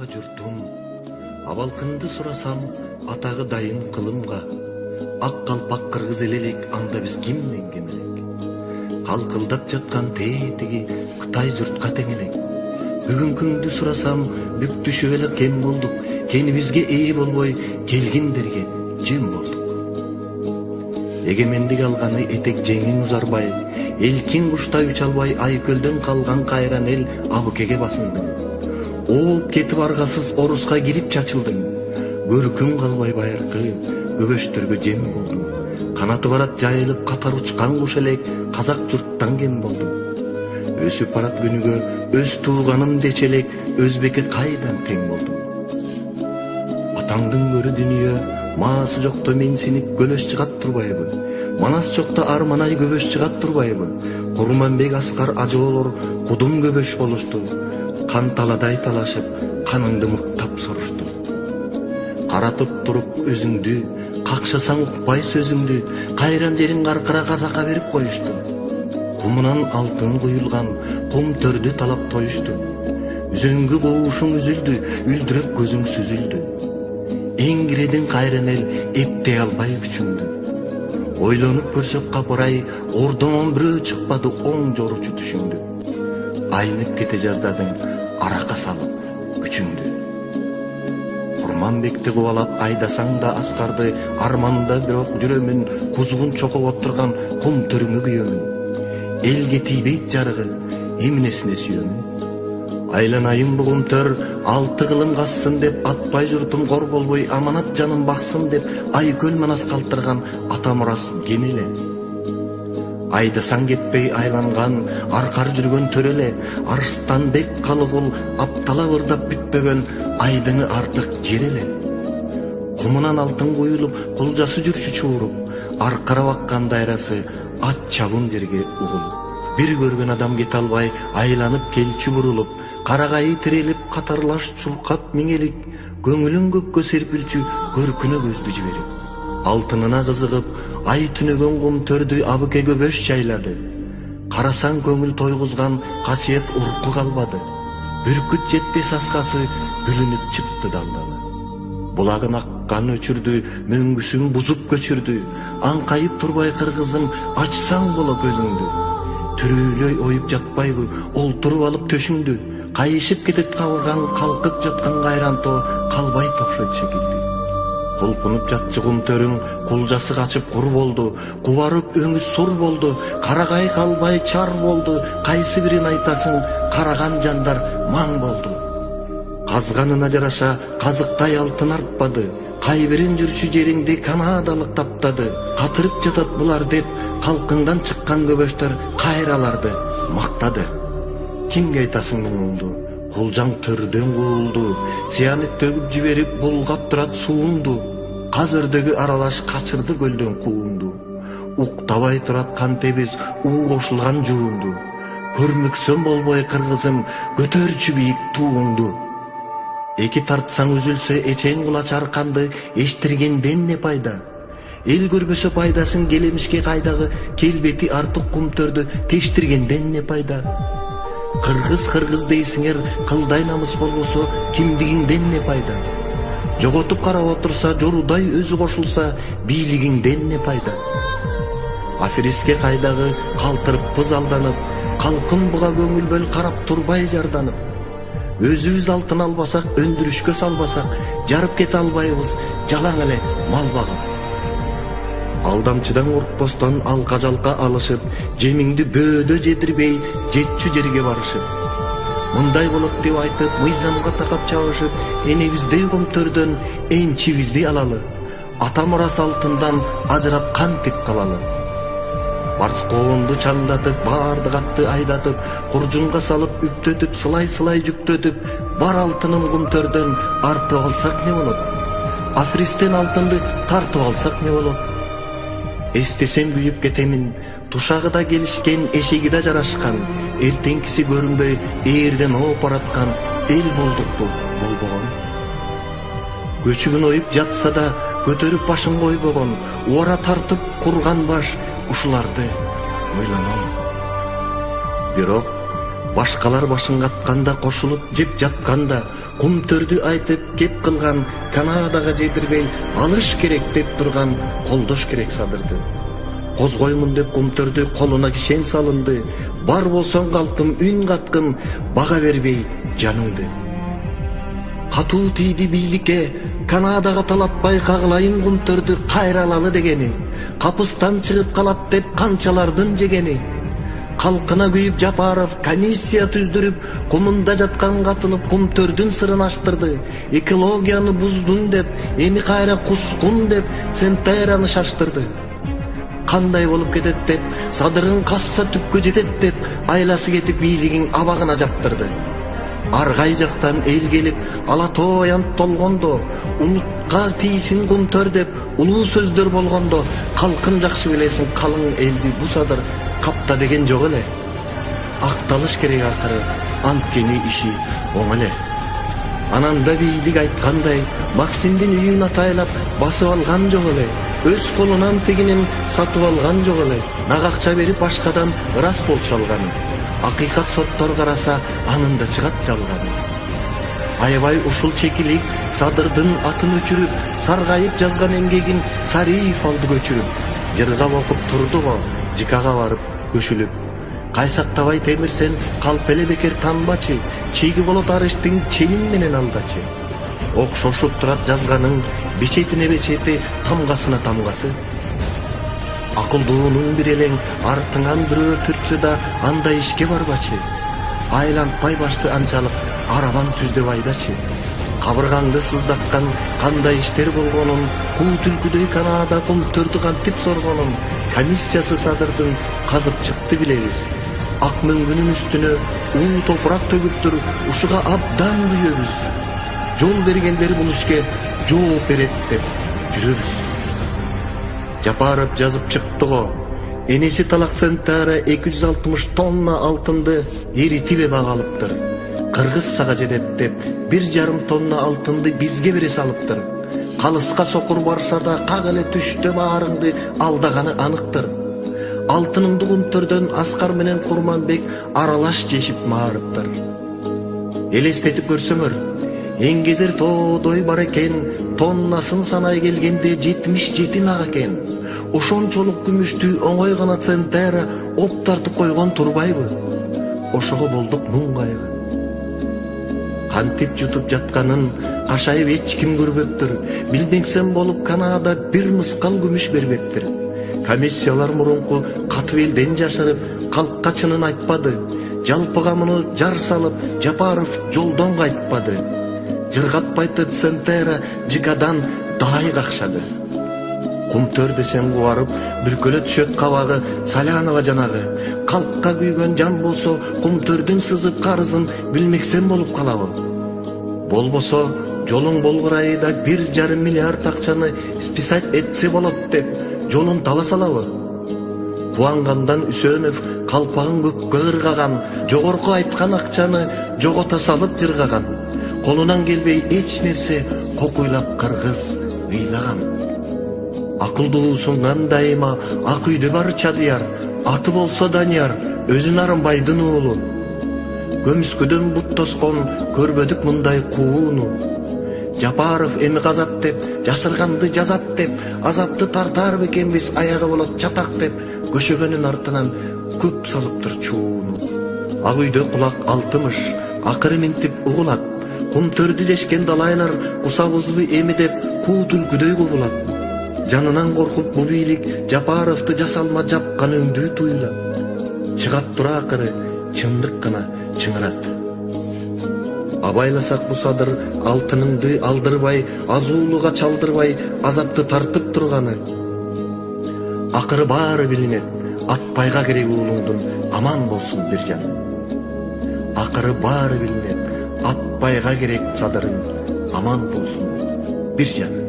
журтум, абалкынды сурасам атагы дайын кылымга. Ак калпак кыргыз элелик, анда биз кимден кем элек? Калкылдап жаткан тетиги Кытай журтка тең элек. Бүгүнкүңдү сурасам бүк түшүп эле кем болдук. Кенибизге ээ болбой келгиндерге жем болдук. Эгемендик алганы этек жеңиң узарбай, элкин куштай уча албай айкөлдөн калган кайран эл абыкеге басындың. Ооп кетип аргасыз оруска кирип чачылдың. Көркүң калбай байыркы көбөштөргө жем болдуң. Канаты барат жайылып катар учкан куш элек казак журттан кем болдуң. Өсүп барат күнүгө өз тууганым дече элек өзбекке кайдан тең болдуң. Атаңдын көрү дүнүйө маасы жокто менсинип көлөш чыгат турбайбы? Манас жокто арманай көбөш чыгат турбайбы? Курманбек Аскар ажоолор кудум көбөш болушту. Кан таладай талашып, каныңды мыктап сорушту. Каратып туруп өзүңдү, какшасаң укпай сөзүңдү, кайран жериң каркыра казакка берип коюшту. Кумунан алтын куюлган кум төрдү талап тоюшту. Үзөңгү коушуң үзүлдү, үлдүрөп көзүң сүзүлдү. Эң киредин кайран эл эптей албай күчүңдү. Ойлонуп көрсөк капырай, ордонон бирөө чыкпады оң жоручу түшүңдү. Айнып кете жаздадың, арака салып күчүңдү. Курманбекти кубалап айдасаң да Аскарды, арманда бирок жүрөмүн, кузгун чокуп отурган кум төрүңө күйөмүн. Элге тийбейт жарыгы, эмнесине сүйөмүн. Айланайын бугум төр, алты кылым кассын деп, атпай журтум кор болбой, аманат жаным баксын деп, айкөл манас калтырган ата мурас кен эле. Айдасаң кетпей айланган, аркар жүргөн төр эле, Арстанбек Калыгул аптала ырдап бүтпөгөн айдыңы артык жер эле. Кумунан алтын куюлуп, кулжасы жүрчү чууруп, аркара баккан дайрасы ат чабын жерге угулуп. Бир көргөн адам кете албай, айланып келчү бурулуп, карагайы тирелип катарлаш чулкап миңелик, көңүлүн көккө серпилчү көркүнө көздү жиберип. Алтынына кызыгып, ай түнөгөн кум төрдү абыке көбөш жайлады. Карасаң көңүл тойгузган касиет урку калбады. Бүркүт жетпес аскасы бүлүнүп чыкты далдалы. Булагын аккан өчүрдү, мөңгүсүн бузуп көчүрдү. Аңкайып турбай кыргызым, ачсаң боло көзүңдү. Түрүлөй оюп жатпайбы, олтуруп алып төшүңдү. Кайышып кетет кабыргаң, калкып жаткан кайран тоо калбай токшойт шекилди. Колкунуп жатчы кум төрүң, кулжасы качып кур болду. Кубарып өңү сур болду, карагай калбай чар болду. Кайсы бирин айтасың, караган жандар маң болду. Казганына жараша казыктай алтын артпады. Кайбирин жүрчү жериңди канадалык таптады. Катырып жатат булар деп, калкыңдан чыккан көбөштөр кайраларды мактады. Кимге айтасың муңуңду? Кулжаң төрдөн куулду, сиянет төгүп жиберип булгап турат сууңду. Каз өрдөгү аралаш качырды көлдөн куунду. Уктабай турат кантебиз уу кошулган жуунду. Көрмөксөм болбой кыргызым, көтөрчү бийик тууңду. Эки тартсаң үзүлсө эчең кулач арканды, эштиргенден не пайда? Эл көрбөсө пайдасын келемишке кайдагы, келбети артык кумтөрдү тештиргенден не пайда? Кыргыз дейсиңер, кылдай намыс болбосо кимдигиңден не пайда? Жоготуп карап отурса, жорудай өзү кошулса, бийлигиңден не пайда? Афериске кайдагы калтырыппыз алданып, калкын буга көңүл бөл карап турбай жарданып. Өзүбүз алтын албасак, өндүрүшкө салбасак, жарып кете албайбыз, жалаң эле мал багып. Алдамчыдан коркпостон алка жалка алышып, жемиңди бөөдө жедирбей, жетчү жерге барышып. Мындай болот деп айтып, мыйзамга такап чабышып, энебиздей комтөрдөн энчибизди алалы. Ата мурас алтындан ажырап кантип калалы. Барскоонду чаңдатып, баардык атты айдатып, куржунга салып, үптөтүп, сылай жүктөтүп, бар алтынын комтөрдөн артып алсак не болот? Афристен алтынды тартып алсак не болот? Эстесем күйүп кетемин, тушагы да келишкен, эшиги да жарашкан, эртеңкиси көрүнбөй, ээрден ооп бараткан эл болдукпу, болбогон. Көчүгүн оюп жатса да, көтөрүп башын койбогон, убара тартып курган баш ушуларды ойлоном. Бирок Башкалар башын катканда, кошулуп жеп жатканда, кум төрдү айтып кеп кылган, Канадага жетирбей алыш керек деп турган колдош керек садырды. Козгоймун деп кум төрдү колуна кишен салынды. Бар болсоң калпым үн каткын, бага бербей жаныңды. Катуу тийди бийликке, Канадага талатпай кагылайын кум төрдү кайра алалы дегени. Капыстан чыгып калат деп канчалардын жегени. Калкына күйүп Жапаров комиссия түздүрүп, кумунда жаткан катылып кум төрдүн сырын аштырды. Экологияны буздун деп, эми кайра кускун деп, Центераны шаштырды. Кандай болуп кетет деп, садырын касса түпкө жетет деп, айласы кетип бийлигин абагына жаптырды. Аргай жактан эл келип, ала тоо аянт толгондо, улутка тийсин кум төр деп, улуу сөздөр болгондо, калкын жакшы билесиң, калың элди бу садыр капта деген жок эле. Акталыш керек акыры, анткени иши оң эле. Ананда бийлик айткандай, Максимдин үйүн атайлап басып алган жок эле. Өз колунан тигинин сатып алган жок эле. Нак акча берип башкадан ырас болчу алганы. Акыйкат соттор караса, анында чыгат жалганы. Аябай ушул чекилик садырдын атын өчүрүп, саргайып жазган эмгегин Сариев алды көчүрүп. Жыргап окуп турду го, ЖКга барып көшүлүп. Кайсактабай темирсен калп эле бекер танбачы, чеги болот арыштын ченин менен алдачы. Окшошуп турат жазганын, бечетине бечети, тамгасына тамгасы. Акылдуунун бир элең артыңан бирөө түртсө да анда ишке барбачы. Айлантпай башты анчалык арабан түздеп айдачы. Кабыргаңды сыздаткан кандай иштер болгонун, кул түлкүдөй Канада кум төрдү кантип соргонун, комиссиясы садырдын казып чыкты билебиз. Ак мөңгүнүн үстүнө уу топурак төгүптүр, ушуга абдан күйөбүз. Жол бергендер бул ишке жооп берет деп жүрөбүз. Жапаров жазып чыкты го. Энеси Талак Центара 260 тонна алтынды эритип багалыптыр. Кыргызстага жетет деп 1,5 тонна алтынды бизге бере салыптыр. Калыска сокур барса да как эле түштө баарыңды алдаганы аныктыр. Алтыныңды кум төрдөн Аскар менен Курманбек аралаш жешип маарыптыр. Элестетип көрсөңөр, эңгезер тоодой бар экен, тоннасын санай келгенде 77 нак экен. Ошончолук күмүштү оңой гана Центера оп тартып койгон турбайбы? Ошого болдук муң кайгы. Кантип жутуп жатканын кашайып эч ким көрбөптүр. Билбеңсен болуп Канада бир мыскал күмүш бербептир. Комиссиялар мурунку катып элден жашырып, калкка чынын айтпады. Жалпыга муну жар салып, Жапаров жолдон кайтпады. Жыргатпайтып Центера ЖКдан далай какшады. Кум төр десең кубарып, бүркөлө түшөт кабагы, Салянова жанагы. Калкка күйгөн жан болсо, кум төрдүн сызып карызын билмексен болуп калабы. Болбосо, жолуң болгурайы да 1,5 миллиард акчаны списать этсе болот деп, жолун таба салабы. Кубангандан Үсөнов калпагын көккө ыргаган, жогорку айткан акчаны жогото салып жыргаган. Колунан келбей эч нерсе кокуйлап кыргыз ыйлаган. Акылдуусуңан дайыма ак үйдө бар Чадыяр, аты болсо Данияр, өзүн Арымбайдын уулу. Көмүскөдөн бут тоскон көрбөдүк мындай кууну. Жапаров эми казат деп, жашырганды жазат деп, азапты тартар бекенбиз, аягы болот чатак деп, көшөгөнүн артынан көп салыптыр чууну. Ак үйдө кулак алтымыш, акыры минтип угулат. Кум төрдү жешкен далайлар кусабызбы эми деп, куу түлкүдөй кубулат. Жанынан коркуп бу бийлик Жапаровду жасалма жапкан өңдүү туйлап. Чыгат тура акыры, чындык гана чыңырат. Абайласак бу садыр алтыныңды алдырбай, азуулуга чалдырбай, азапты тартып турганы. Акыры баары билинет, атпайга керек уулуңдун аман болсун бир жан. Акыры баары билинет, атпайга керек садырың аман болсун бир жан.